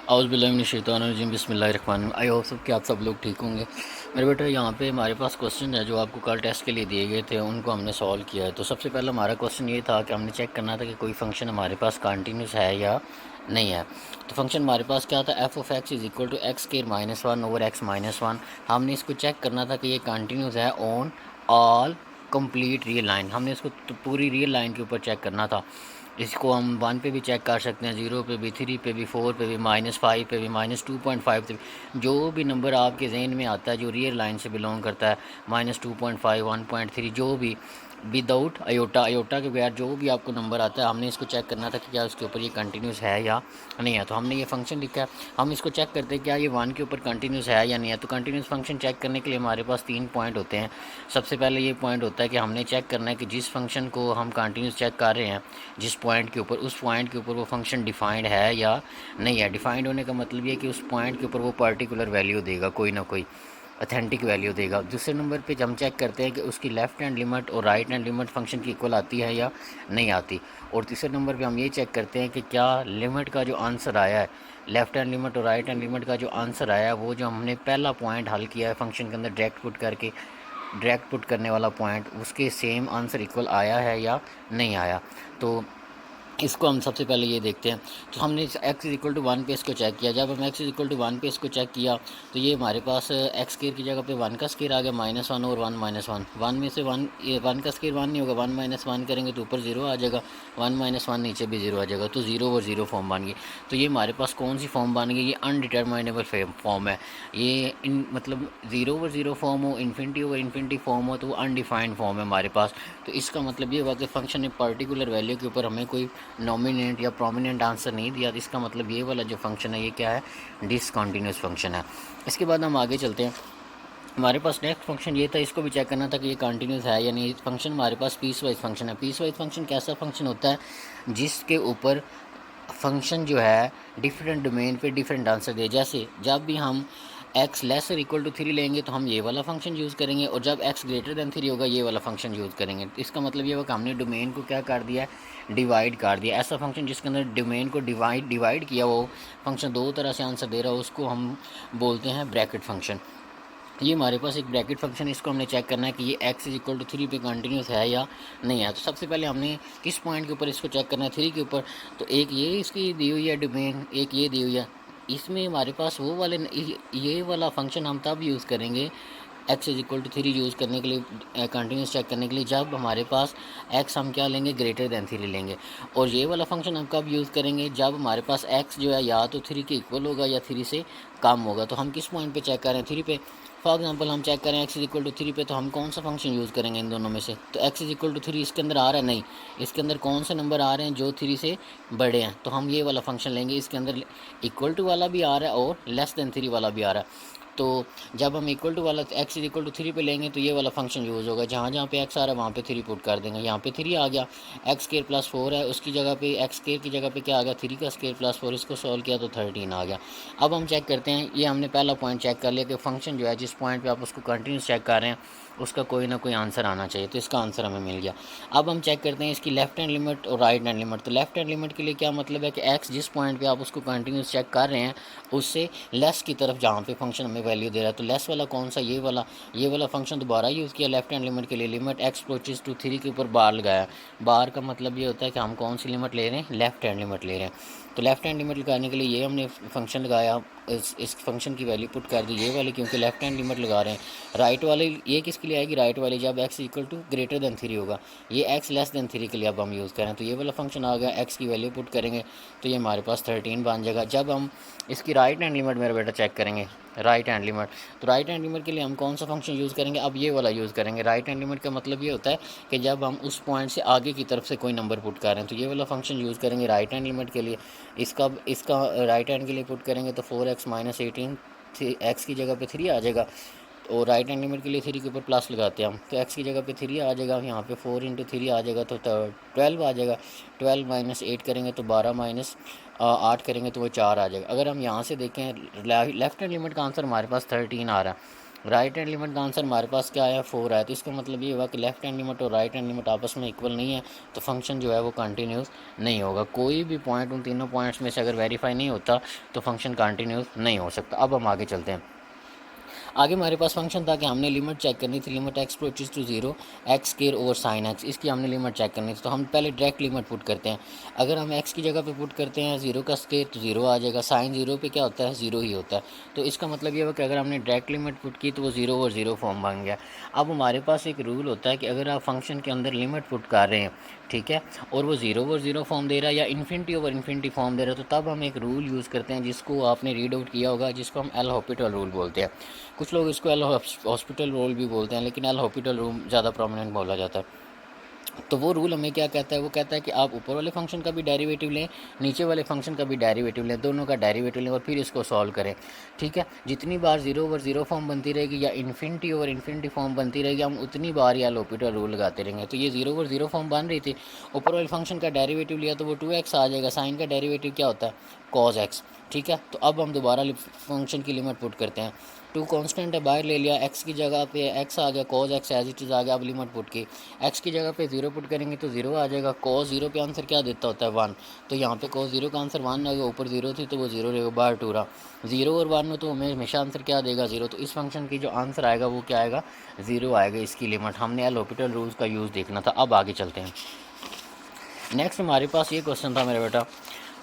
औज़ुबिल्लाहिमिनश्शैतानिर्रजीम बिस्मिल्लाहिर्रहमानिर्रहीम। I hope सब कि आप सब लोग ठीक होंगे। मेरे बेटा यहाँ पे हमारे पास क्वेश्चन है जो आपको कल टेस्ट के लिए दिए गए थे, उनको हमने सॉल्व किया है। तो सबसे पहले हमारा क्वेश्चन ये था कि हमने चेक करना था कि कोई फंक्शन हमारे पास कंटिन्यूस है या नहीं है। तो फंक्शन हमारे पास क्या था, f of x is equal to x square minus one over x minus one. हमने इसको चेक करना था कि ये कंटिन्यूस है on all complete real line. हमने इसको तो पूरी रियल लाइन के ऊपर चेक करना था। इसको हम 1 पे भी चेक कर सकते हैं, 0 पे भी, 3 पे भी, 4 पे भी, -5 पे भी, -2.5 पे भी। जो भी नंबर आपके जहन में आता है जो रियल लाइन से बिलोंग करता है, -2.5, 1.3, जो भी विदाउट अयोटा, अयोटा के बगैर जो भी आपको नंबर आता है, हमने इसको चेक करना था कि क्या उसके ऊपर ये कंटिन्यूस है या नहीं है। तो हमने ये फंक्शन लिखा है, हम इसको चेक करते हैं क्या ये 1 के ऊपर कंटिन्यूस है या नहीं है। तो कंटिन्यूस फंक्शन चेक करने के लिए हमारे पास 3 पॉइंट होते हैं। सबसे पहले ये पॉइंट होता है कि हमने चेक करना है कि जिस फंक्शन को हम कंटिन्यूस चेक कर रहे हैं, जिस पॉइंट के ऊपर, उस पॉइंट के ऊपर वो फंक्शन डिफाइंड है या नहीं है। डिफाइंड होने का मतलब ये है कि उस पॉइंट के ऊपर वो पर्टिकुलर वैल्यू देगा, कोई ना कोई अथेंटिक वैल्यू देगा। दूसरे नंबर पे हम चेक करते हैं कि उसकी लेफ़्ट हैंड लिमिट और राइट हैंड लिमिट फंक्शन की इक्वल आती है या नहीं आती। और तीसरे नंबर पे हम ये चेक करते हैं कि क्या लिमिट का जो आंसर आया है, लेफ़्ट हैंड लिमिट और राइट हैंड लिमिट का जो आंसर आया है, वो जो हमने पहला पॉइंट हल किया है फंक्शन के अंदर डायरेक्ट पुट करने वाला पॉइंट, उसके सेम आंसर इक्वल आया है या नहीं आया। तो इसको हम सबसे पहले ये देखते हैं। तो हमने एक्स इज इक्वल टू 1 पे इसको चेक किया। जब हम एक्स इज इक्वल टू 1 पे इसको चेक किया तो ये हमारे पास एक्स स्केयर की जगह पे 1 का स्केयर आ गया, -1 और 1 -1। 1 में से 1, ये 1 का स्केयर 1 नहीं होगा, 1 - 1 करेंगे तो ऊपर 0 आ जाएगा, 1 - 1 नीचे भी 0 आ जाएगा, तो 0 और 0 फॉर्म बन गई। तो ये हमारे पास कौन सी फॉर्म बन गई, ये अनडिटरमाइनेबल फॉर्म है। ये मतलब 0 ओवर 0 फॉर्म हो, इन्फिनिटी ओवर इन्फिनिटी फॉर्म हो, तो वो अनडिफाइंड फॉर्म है हमारे पास। तो इसका मतलब ये हुआ कि फंक्शन ने पर्टिकुलर वैल्यू के ऊपर हमें कोई नॉमिनेट या प्रोमिनेंट आंसर नहीं दिया। तो इसका मतलब ये वाला जो फंक्शन है ये क्या है, डिसकंटिन्यूस फंक्शन है। इसके बाद हम आगे चलते हैं। हमारे पास नेक्स्ट फंक्शन ये था, इसको भी चेक करना था कि ये कंटिन्यूस है या नहीं। फंक्शन हमारे पास पीस वाइज फंक्शन है। पीस वाइज फंक्शन कैसा फंक्शन होता है, जिसके ऊपर फंक्शन जो है डिफरेंट डोमेन पे डिफरेंट आंसर दे। जैसे जब भी हम x लेसर इक्वल टू 3 लेंगे तो हम ये वाला फंक्शन यूज़ करेंगे, और जब x ग्रेटर दैन 3 होगा ये वाला फंक्शन यूज़ करेंगे। तो इसका मतलब ये होगा कि हमने डोमेन को क्या कर दिया है, डिवाइड कर दिया। ऐसा फंक्शन जिसके अंदर डोमेन को डिवाइड किया, वो फंक्शन दो तरह से आंसर दे रहा हो, उसको हम बोलते हैं ब्रैकेट फंक्शन। ये हमारे पास एक ब्रैकेट फंक्शन है, इसको हमने चेक करना है कि ये x इज इक्वल टू 3 पे कंटिन्यूस है या नहीं है। तो सबसे पहले हमने किस पॉइंट के ऊपर इसको चेक करना है, 3 के ऊपर। तो एक ये इसकी दी हुई है डोमेन, एक ये दी हुई है। इसमें हमारे पास वो वाले ये वाला फंक्शन हम तब यूज़ करेंगे x is equal to 3 use करने के लिए, कंटिन्यूस चेक करने के लिए, जब हमारे पास x हम क्या लेंगे, ग्रेटर दैन 3 लेंगे। और ये वाला फंक्शन हम कब यूज़ करेंगे, जब हमारे पास x जो है या तो 3 के इक्वल होगा या 3 से कम होगा। तो हम किस पॉइंट पे चेक कर रहे हैं, 3 पे। फॉर एग्जांपल हम चेक करें x इज इक्वल टू 3 पे, तो हम कौन सा फंक्शन यूज़ करेंगे इन दोनों में से। तो x इज इक्वल टू 3 इसके अंदर आ रहा है, नहीं, इसके अंदर कौन से नंबर आ रहे हैं जो 3 से बड़े हैं, तो हम ये वाला फंक्शन लेंगे। इसके अंदर इक्वल टू वाला भी आ रहा है और लेस दैन 3 वाला भी आ रहा है। तो जब हम इक्वल टू वाला x इज इक्वल टू 3 पे लेंगे तो ये वाला फंक्शन यूज़ होगा। जहाँ जहाँ पे x आ रहा है वहाँ पे 3 पुट कर देंगे। यहाँ पे 3 आ गया, एक्स स्केयर प्लस 4 है, उसकी जगह पे एक्स स्केयर की जगह पे क्या आ गया, 3 का स्केयर प्लस 4, इसको सॉल्व किया तो 13 आ गया। अब हम चेक करते हैं, ये हमने पहला पॉइंट चेक कर लिया कि फंक्शन जो है जिस पॉइंट पे आप उसको कंटिन्यूस चेक कर रहे हैं उसका कोई ना कोई आंसर आना चाहिए। तो इसका आंसर हमें मिल गया। अब हम चेक करते हैं इसकी लेफ्ट हैंड लिमिट और राइट हैंड लिमिट। तो लेफ्ट हैंड लिमिट के लिए क्या मतलब है कि एक्स जिस पॉइंट पे आप उसको कंटिन्यूस चेक कर रहे हैं उससे लेस की तरफ जहाँ पे फंक्शन हमें वैल्यू दे रहा है। तो लेस वाला कौन सा, ये वाला फंक्शन दोबारा यूज़ किया लेफ्ट हैंड लिमिट के लिए। लिमिट एक्स अप्रोचेस टू 3 के ऊपर बार लगाया। बार का मतलब ये होता है कि हम कौन सी लिमिट ले रहे हैं, लेफ्ट हैंड लिमिट ले रहे हैं। तो लेफ्ट हैंड लिमिट लगाने के लिए ये हमने फंक्शन लगाया, इस फंक्शन की वैल्यू पुट कर दी ये वाली, क्योंकि लेफ्ट हैंड लिमिट लगा रहे हैं। राइट वाले ये किसके लिए आएगी, राइट वाली जब x equal to greater than 3 होगा। ये x लेस दैन 3 के लिए अब हम यूज़ करें, तो ये वाला फंक्शन आ गया। x की वैल्यू पुट करेंगे तो ये हमारे पास 13 बन जाएगा। जब हम इसकी राइट हैंड लिमिट मेरा बेटा चेक करेंगे, राइट हैंड लिमिट, तो राइट हैंड लिमिट के लिए हम कौन सा फंक्शन यूज़ करेंगे, अब ये वाला यूज़ करेंगे। राइट हैंड लिमिट का मतलब ये होता है कि जब हम उस पॉइंट से आगे की तरफ से कोई नंबर पुट कर रहे हैं, तो ये वाला फंक्शन यूज़ करेंगे राइट हैंड लिमिट के लिए। इसका राइट हैंड के लिए पुट करेंगे तो 4x - 18, एक्स की जगह पे 3 आ जाएगा। और राइट हैंड लिमिट के लिए 3 के ऊपर प्लस लगाते हैं हम, तो x की जगह पे 3 आ जाएगा, यहाँ पे 4 × 3 आ जाएगा तो 12 आ जाएगा। 12 - 8 करेंगे तो 12 -8 करेंगे तो वो 4 आ जाएगा। अगर हम यहाँ से देखें लेफ्ट हैंड लिमिट का आंसर हमारे पास 13 आ रहा है। राइट हैंड लिमिट का आंसर हमारे पास क्या आया 4 है। तो इसका मतलब ये हुआ कि लेफ्ट हैंड लिमिट और राइट हैंड लिमिट आपस में इक्वल नहीं है, तो फंक्शन जो है वो कंटिन्यूस नहीं होगा। कोई भी पॉइंट उन तीनों पॉइंट्स में से अगर वेरीफाई नहीं होता तो फंक्शन कंटिन्यूस नहीं हो सकता। अब हम आगे चलते हैं। आगे हमारे पास फंक्शन था कि हमने लिमिट चेक करनी थी, limit x approaches to 0 x square over sine x, इसकी हमने लिमिट चेक करनी थी। तो हम पहले डायरेक्ट लिमिट पुट करते हैं। अगर हम एक्स की जगह पे पुट करते हैं 0 का स्क्वायर तो 0 आ जाएगा, साइन 0 पे क्या होता है 0 ही होता है। तो इसका मतलब ये हुआ कि अगर हमने डायरेक्ट लिमिट पुट की तो वो 0 ओवर 0 फॉर्म बन गया। अब हमारे पास एक रूल होता है कि अगर आप फंक्शन के अंदर लिमिट पुट कर रहे हैं, ठीक है, और वो 0 ओवर 0 फॉर्म दे रहा है या इन्फिनिटी ओवर इन्फिनिटी फॉर्म दे रहा है, तो तब हम एक रूल यूज़ करते हैं जिसको आपने रीड आउट किया होगा, जिसको हम एल हॉस्पिटल रूल बोलते हैं। कुछ लोग इसको एल हॉस्पिटल रूल भी बोलते हैं, लेकिन एल हॉस्पिटल रूल ज़्यादा प्रोमिनेंट बोला जाता है। तो वो रूल हमें क्या कहता है, वो कहता है कि आप ऊपर वाले फंक्शन का भी डेरिवेटिव लें, नीचे वाले फंक्शन का भी डेरिवेटिव लें, दोनों का डेरिवेटिव लें और फिर इसको सॉल्व करें। ठीक है, जितनी बार 0 ओवर 0 फॉर्म बनती रहेगी या इन्फिनिटी ओवर इन्फिनिटी फॉर्म बनती रहेगी, हम उतनी बार या लोपिटल रूल लगाते रहेंगे। तो ये 0 ओवर 0 फॉर्म बन रही थी, ऊपर वाले फंक्शन का डेरिवेटिव लिया तो वो 2x आ जाएगा, साइन का डेरिवेटिव क्या होता है cos x। ठीक है, तो अब हम दोबारा फंक्शन की लिमिट पुट करते हैं। 2 कांस्टेंट है, बाहर ले लिया, x की जगह पे x आ गया, cos x as it is आ गया। अब लिमिट पुट की, x की जगह पे 0 पुट करेंगे तो 0 आ जाएगा, cos 0 पे आंसर क्या देता होता है 1, तो यहाँ पे cos 0 का आंसर 1 आ गया, ऊपर 0 थी तो वो 0 रहेगा, बाहर 2 रहा, 0 और 1 हो तो हमें हमेशा आंसर क्या देगा 0। तो इस फंक्शन की जो आंसर आएगा वो क्या आएगा 0 आएगा। इसकी लिमिट हमने एल हॉस्पिटल रूल्स का यूज़ देखना था। अब आगे चलते हैं। नेक्स्ट हमारे पास ये क्वेश्चन था मेरा बेटा,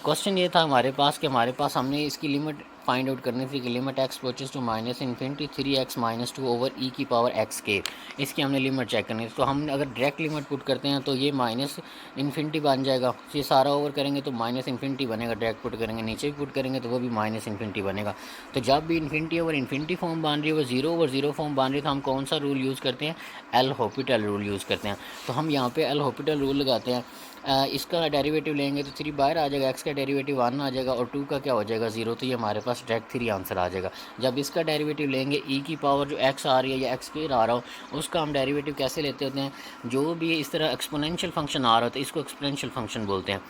क्वेश्चन ये था हमारे पास कि हमारे पास हमने इसकी लिमिट फाइंड आउट करनी थी कि limit x approaches to minus infinity 3x minus 2 over e की पावर एक्स के, इसकी हमने लिमिट चेक करनी थी। तो हम अगर डायरेक्ट लिमिट पुट करते हैं तो ये माइनस इन्फिनिटी बन जाएगा, ये सारा ओवर करेंगे तो माइनस इन्फिनिटी बनेगा, डायरेक्ट पुट करेंगे, नीचे भी पुट करेंगे तो वो भी माइनस इन्फिनिटी बनेगा। तो जब भी इन्फिनिटी ओवर इन्फिनिटी फॉर्म बन रही है, वो 0 ओवर 0 फॉर्म बन रही है, तो हम कौन सा रूल यूज़ करते हैं एल हॉस्पिटल रूल यूज़ करते हैं। तो हम यहाँ पे एल हॉस्पिटल रूल लगाते हैं। इसका डेरिवेटिव लेंगे तो 3 बाहर आ जाएगा, एक्स का डेरिवेटिव 1 आ जाएगा और 2 का क्या हो जाएगा 0, तो ये हमारे पास डायरेक्ट 3 आंसर आ जाएगा। जब इसका डेरिवेटिव लेंगे ई की पावर जो एक्स आ रही है या एक्स स्क्वायर आ रहा हो, उसका हम डेरिवेटिव कैसे लेते होते हैं, जो भी इस तरह एक्सपोनेंशियल फंक्शन आ रहा होता है इसको एक्सपोनेंशियल फंक्शन बोलते हैं।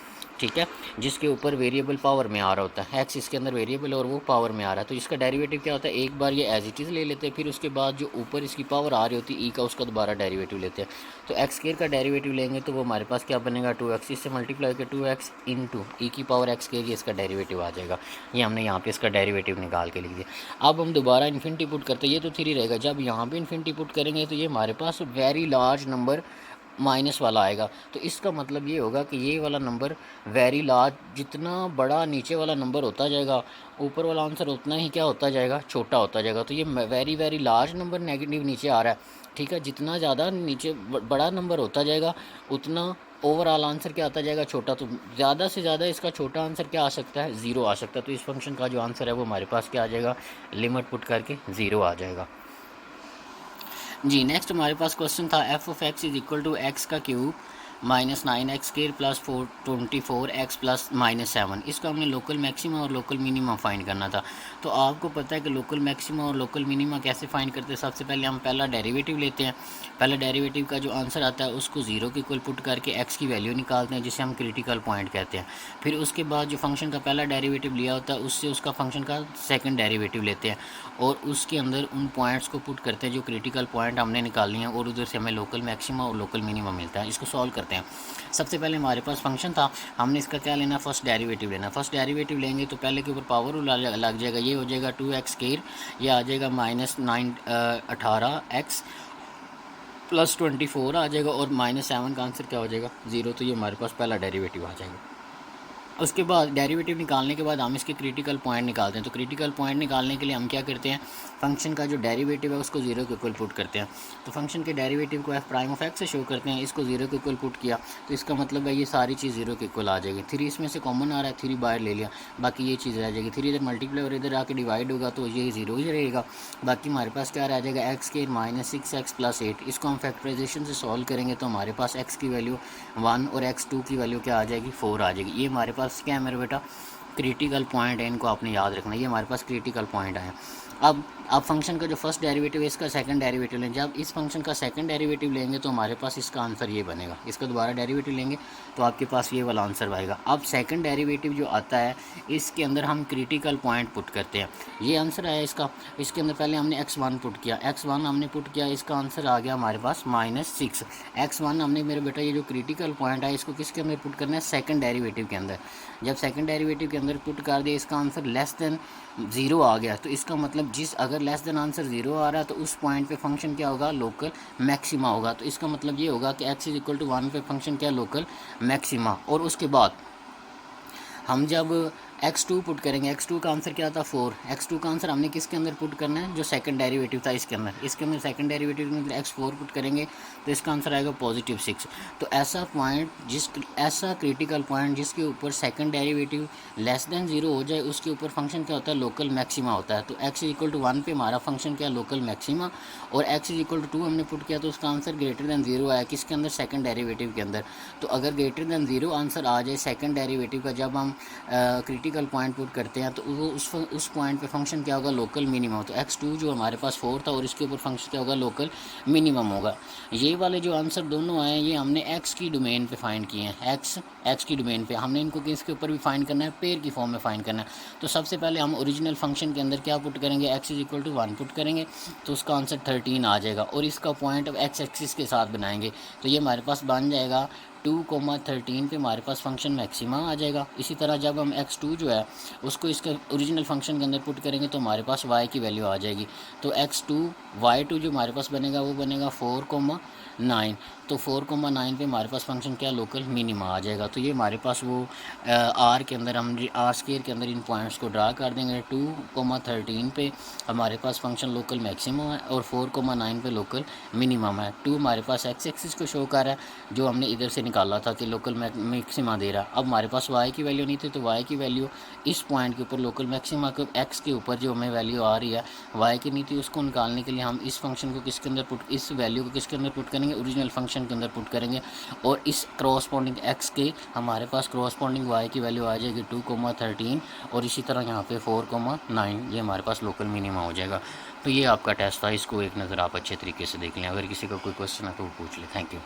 ठीक है, जिसके ऊपर वेरिएबल पावर में आ रहा होता है, एक्स इसके अंदर वेरिएबल और वो पावर में आ रहा है, तो इसका डेरिवेटिव क्या होता है, एक बार ये एज इट इज़ ले लेते हैं, फिर उसके बाद जो ऊपर इसकी पावर आ रही होती है ई का, उसका दोबारा डेरिवेटिव लेते हैं। तो एक्स स्क्वायर का डेरिवेटिव लेंगे तो वो हमारे पास क्या बनेगा 2x, इससे मल्टीप्लाई कर 2x इंटू ई की पावर एक्स स्क्वायर, ये इसका डेरिवेटिव आ जाएगा। ये हमने यहाँ पे इसका डेरिवेटिव निकाल के लिख दिया। अब हम दोबारा इन्फिनिटी पुट करते हैं, ये तो 3 रहेगा, जब यहाँ पे इन्फिनिटी पुट करेंगे तो ये हमारे पास वेरी लार्ज नंबर माइनस वाला आएगा। तो इसका मतलब ये होगा कि ये वाला नंबर वेरी लार्ज, जितना बड़ा नीचे वाला नंबर होता जाएगा ऊपर वाला आंसर उतना ही क्या होता जाएगा छोटा होता जाएगा। तो ये very very large number negative नीचे आ रहा है। ठीक है, जितना ज़्यादा नीचे बड़ा नंबर होता जाएगा उतना ओवरऑल आंसर क्या आता जाएगा छोटा। तो ज़्यादा से ज़्यादा इसका छोटा आंसर क्या आ सकता है 0 आ सकता है। तो इस फंक्शन का जो आंसर है वो हमारे पास क्या आ जाएगा, लिमिट पुट करके 0 आ जाएगा। जी नेक्स्ट हमारे पास क्वेश्चन था f of x is equal to x का cube minus 9x square plus 24x plus -7। इसको हमने लोकल मैक्सिमा और लोकल मिनिमा फाइंड करना था। तो आपको पता है कि लोकल मैक्सिमा और लोकल मिनिमा कैसे फाइंड करते हैं। सबसे पहले हम पहला डेरिवेटिव लेते हैं, पहला डेरिवेटिव का जो आंसर आता है उसको 0 के इक्वल पुट करके x की वैल्यू निकालते हैं, जिसे हम क्रिटिकल पॉइंट कहते हैं। फिर उसके बाद जो फंक्शन का पहला डेरिवेटिव लिया होता है उससे उसका फंक्शन का सेकंड डेरिवेटिव लेते हैं और उसके अंदर उन पॉइंट्स को पुट करते हैं जो क्रिटिकल पॉइंट हमने निकालनी है, और उधर से हमें लोकल मैक्सिमा और लोकल मिनिमा मिलता है। इसको सॉल्व करते हैं। सबसे पहले हमारे पास फंक्शन था, हमने इसका क्या लेना, फर्स्ट डेरिवेटिव लेना। फर्स्ट डेरिवेटिव लेंगे तो पहले के ऊपर पावर लग जाएगा, ये हो जाएगा 2x स्क्वायर, यह आ जाएगा -18x प्लस 24 आ जाएगा और -7 का आंसर क्या हो जाएगा 0। तो ये हमारे पास पहला डेरिवेटिव आ जाएगा। उसके बाद डेरिवेटिव निकालने के बाद हम इसके क्रिटिकल पॉइंट निकालते हैं। तो क्रिटिकल पॉइंट निकालने के लिए हम क्या करते हैं, फंक्शन का जो डेरिवेटिव है उसको 0 के इक्वल पुट करते हैं। तो फंक्शन के डेरिवेटिव को एफ प्राइम ऑफ एक्स से शो करते हैं, इसको 0 के इक्वल पुट किया तो इसका मतलब है ये सारी चीज़ 0 के इक्वल आ जाएगी। 3 इसमें से कॉमन आ रहा है, 3 बाहर ले लिया, बाकी ये चीज़ रह जाएगी। 3 इधर मल्टीप्लाई और इधर आके डिवाइड होगा तो ये 0 ही रहेगा। बाकी हमारे पास क्या रह जाएगा एक्स के -6x प्लस 8। इसको हम फैक्टराइजेशन से सॉल्व करेंगे तो हमारे पास एक्स की वैल्यू 1 और x2 की वैल्यू क्या आ जाएगी 4 आ जाएगी। ये हमारे पास क्या है मेरे बेटा, क्रिटिकल पॉइंट है, इनको आपने याद रखना, ये हमारे पास क्रिटिकल पॉइंट आया। अब फंक्शन का जो फर्स्ट डेरिवेटिव है इसका सेकंड डेरिवेटिव लेंगे। जब इस फंक्शन का सेकंड डेरिवेटिव लेंगे तो हमारे पास इसका आंसर ये बनेगा। इसका दोबारा डेरिवेटिव लेंगे तो आपके पास ये वाला आंसर आएगा। अब सेकंड डेरिवेटिव जो आता है इसके अंदर हम क्रिटिकल पॉइंट पुट करते हैं। ये आंसर आया इसका। इसके अंदर पहले हमने x1 पुट किया, x1 हमने पुट किया, इसका आंसर आ गया हमारे पास -6। x1 हमने, मेरे बेटा ये जो क्रिटिकल पॉइंट है इसको किसके अंदर पुट करना है? सेकंड डेरिवेटिव के अंदर। जब सेकंड डेरिवेटिव के अंदर पुट कर दिया, इसका आंसर लेस देन 0 आ गया, तो इसका मतलब अगर लेस देन आंसर 0 आ रहा है तो उस पॉइंट पे फंक्शन क्या होगा? लोकल मैक्सिमा होगा। तो इसका मतलब ये होगा कि x = 1 पे फंक्शन क्या? Local maxima. और उसके बाद हम जब x2 पुट करेंगे, x2 का आंसर क्या था? 4। x2 का आंसर हमने किसके अंदर पुट करना है? जो सेकंड डेरिवेटिव था इसके अंदर सेकंड डेरिवेटिव के अंदर x4 पुट करेंगे तो इसका आंसर आएगा +6। तो ऐसा पॉइंट ऐसा क्रिटिकल पॉइंट जिसके ऊपर सेकंड डेरिवेटिव लेस देन 0 हो जाए उसके ऊपर फंक्शन क्या होता है? लोकल मैक्सिमा होता है। तो x = 1 पे हमारा फंक्शन क्या? Local maxima. और x = 2 हमने पुट किया तो उसका आंसर >0 आया। किसके अंदर? सेकंड डेरिवेटिव के अंदर। तो अगर >0 आंसर आ जाए सेकंड डेरिवेटिव का, जब हम क्रिटिकल पॉइंट पुट करते हैं तो वो उस पॉइंट पे फंक्शन क्या होगा? Local minimum. तो x2 जो हमारे पास 4 था और इसके ऊपर फंक्शन क्या होगा? लोकल मिनिमम होगा। ये वाले जो आंसर दोनों आए ये हमने x की डोमेन पे फाइंड किए हैं। x की डोमेन पे हमने इनको किसके ऊपर भी फाइंड करना है? पेयर की फॉर्म में फाइंड करना है। तो सबसे पहले हम ओरिजिनल फंक्शन के अंदर क्या पुट करेंगे? x = 1 पुट करेंगे तो उसका आंसर 13 आ जाएगा। और इसका पॉइंट अब x एक्सिस के साथ बनाएंगे तो ये हमारे पास बन जाएगा 2,13 पे हमारे पास फंक्शन मैक्सिमा आ जाएगा। इसी तरह जब हम x2 जो है उसको इसके ओरिजिनल फंक्शन के अंदर पुट करेंगे तो हमारे पास y की वैल्यू आ जाएगी। तो x2 y2 जो हमारे पास बनेगा वो बनेगा 4,9। तो 4,9 पे हमारे पास फंक्शन क्या? लोकल मिनिमा आ जाएगा। तो ये हमारे पास वो आर के अंदर हम आर स्क्वायर के अंदर इन पॉइंट्स को ड्रा कर देंगे। 2,13 पे हमारे पास फंक्शन लोकल मैक्सिमम है और 4,9 पे लोकल मिनिमम है। 2 हमारे पास x एक्सिस को शो कर रहा है जो हमने इधर से निकाला था कि लोकल मैक्सिमा दे रहा। अब हमारे पास y की वैल्यू नहीं थी तो y की वैल्यू इस पॉइंट के ऊपर लोकल मैक्सिमा के x के ऊपर जो हमें वैल्यू आ रही है y की नहीं थी उसको निकालने के लिए हम इस फंक्शन को किसके अंदर पुट इस वैल्यू को किसके अंदर पुट करेंगे? ओरिजिनल फंक्शन के अंदर पुट करेंगे। और इस क्रॉसपोंडिंग x के हमारे पास क्रॉसपोंडिंग y की वैल्यू आ जाएगी 2,13 और इसी तरह यहाँ पे 4,9 ये हमारे पास लोकल मिनिमा हो जाएगा। तो ये आपका टेस्ट था, इसको एक नज़र आप अच्छे तरीके से देख लें। अगर किसी का कोई क्वेश्चन है तो वो पूछ लें। Thank you.